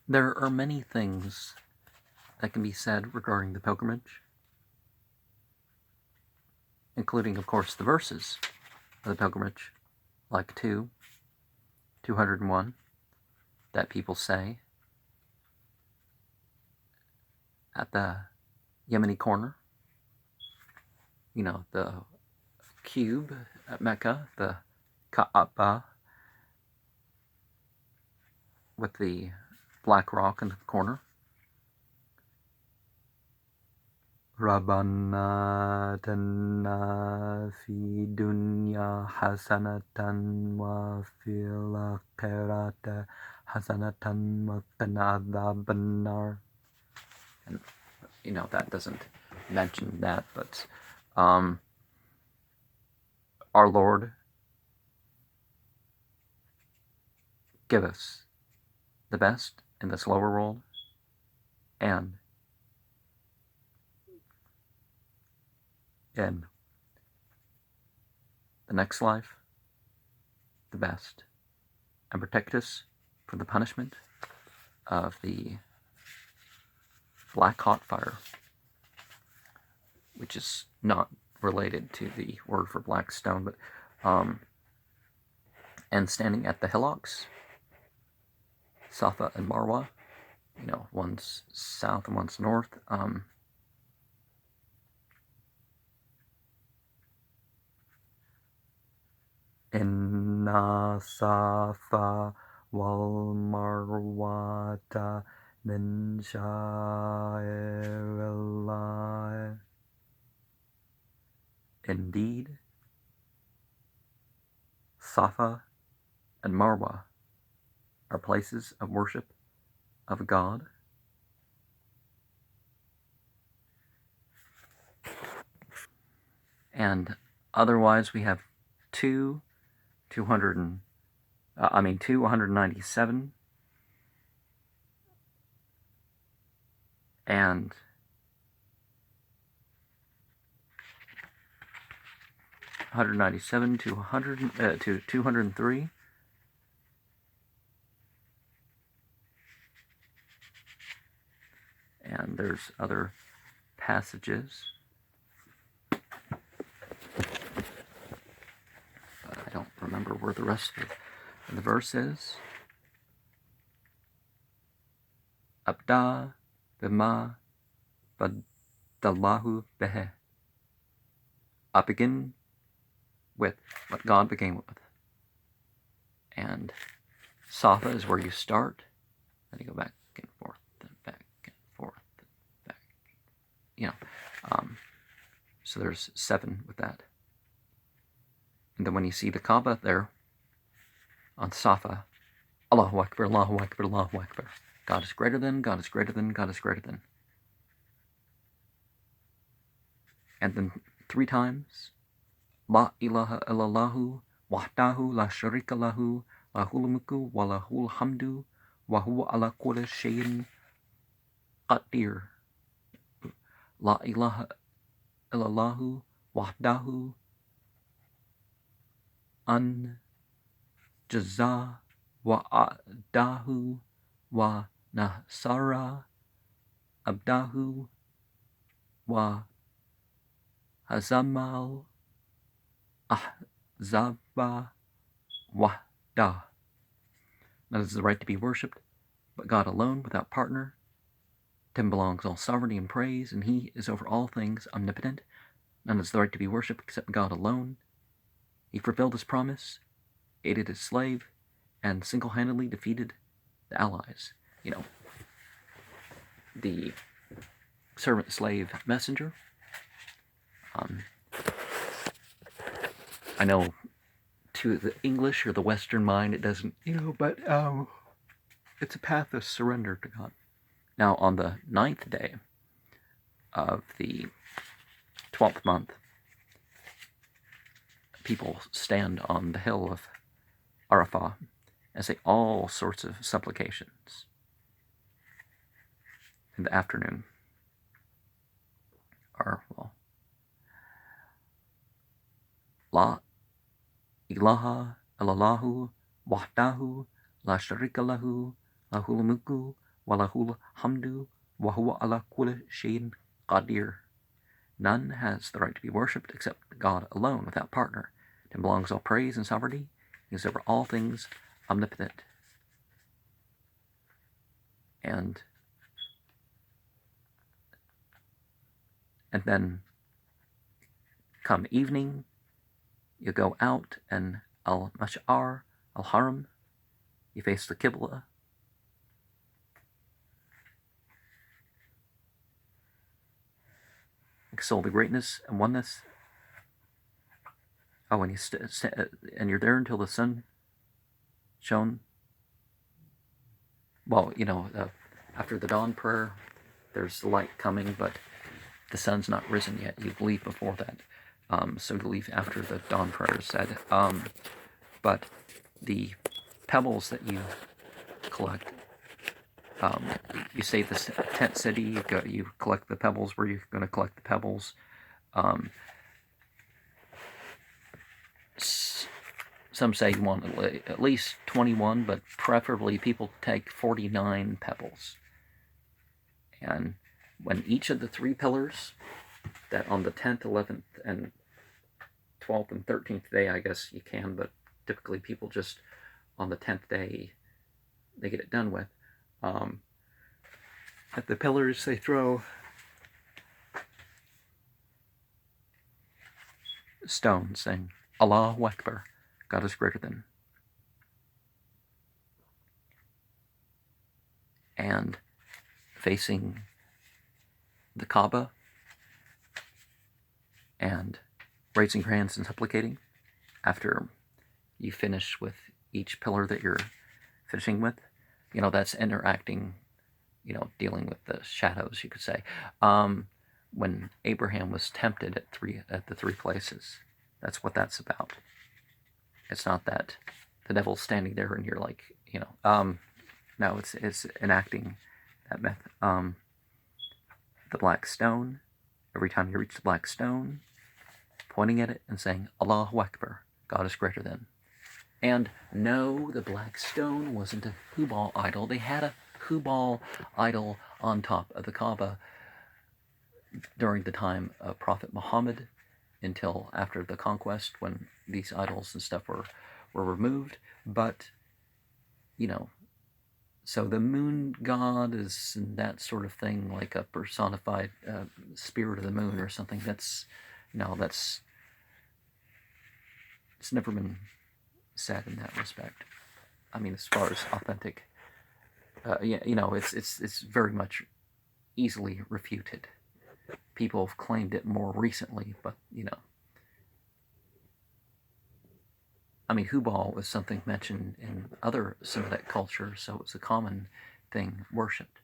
There are many things that can be said regarding the pilgrimage, including, of course, the verses of the pilgrimage, like 201, that people say at the Yemeni corner. You know, the cube at Mecca, the Kaaba, with the black rock in the corner. Rabbana atina fi dunya hasanatan wa fil akhirati hasanatan wa qina adhaban nar. And you know, that doesn't mention that, but our Lord, give us the best in this lower world and in the next life, the best, and protect us from the punishment of the black hot fire, which is not related to the word for black stone, but and standing at the hillocks, Safa and Marwa, you know, one's south and one's north. Inna Safa wal Marwata min sha'irillah. Indeed, Safa and Marwa are places of worship of God. And otherwise, we have 297 and 197 to 203. And there's other passages. But I don't remember where the rest of the verse is. Abda bima badallahu behe. I begin with what God began with. And Safa is where you start. Then you go back and forth, and back and forth, and back. You know, so there's 7 with that. And then when you see the Kaaba there on Safa, Allahu Akbar, Allahu Akbar, Allahu Akbar. God is greater than, God is greater than, God is greater than. And then 3 times, La ilaha illallahu wahdahu la sharika lahu lahul mulku wa lahul hamdu wa huwa ala kulli shay'in qadir. La ilaha illallahu wahdahu an jaza wa adahu wa nasara abdahu wa hazamal ahzaba wahda. That is the right to be worshipped, but God alone, without partner. To him belongs all sovereignty and praise, and he is over all things omnipotent. None is the right to be worshipped except God alone. He fulfilled his promise, aided his slave, and single-handedly defeated the allies. You know, the servant, slave, messenger. I know to the English or the Western mind it doesn't, you know, but it's a path of surrender to God. Now, on the 9th day of the 12th month, people stand on the hill of Arafah and say all sorts of supplications in the afternoon. Or, well, La ilaha illallahu wahdahu la sharika lahu lahul mulku Walahul hamdu wa huwa ala kulli shay'in qadir. None has the right to be worshipped except God alone, without partner. To him belongs all praise and sovereignty. He is over all things omnipotent. And then come evening, you go out and al-Mash'ar, al-Haram, you face the Qibla. Extol the greatness and oneness. Oh, and and you're there until the sun shone. Well, after the dawn prayer, there's the light coming, but the sun's not risen yet. You leave before that. So you leave after the dawn prayer is said. But the pebbles that you collect, you stay at the tent city, you collect the pebbles where you're going to collect the pebbles. Some say you want at least 21, but preferably people take 49 pebbles. And when each of the 3 pillars, that on the 10th, 11th, and 12th and 13th day, I guess you can, but typically people just on the 10th day, they get it done with. At the pillars, they throw stones saying, Allahu Akbar, God is greater than. And facing the Kaaba and raising your hands and supplicating after you finish with each pillar that you're finishing with. That's interacting, dealing with the shadows, you could say. When Abraham was tempted at the 3 places, that's what that's about. It's not that the devil's standing there and you're like, no, it's enacting that method. The black stone, every time you reach the black stone, pointing at it and saying, Allahu Akbar, God is greater than. And no, the black stone wasn't a Hubal idol. They had a Hubal idol on top of the Kaaba during the time of Prophet Muhammad until after the conquest, when these idols and stuff were removed. But, so the moon god is that sort of thing, like a personified spirit of the moon or something. It's never been said in that respect. I mean, as far as authentic, it's very much easily refuted. People have claimed it more recently, but I mean, Hubal was something mentioned in other Semitic culture, so it's a common thing worshipped.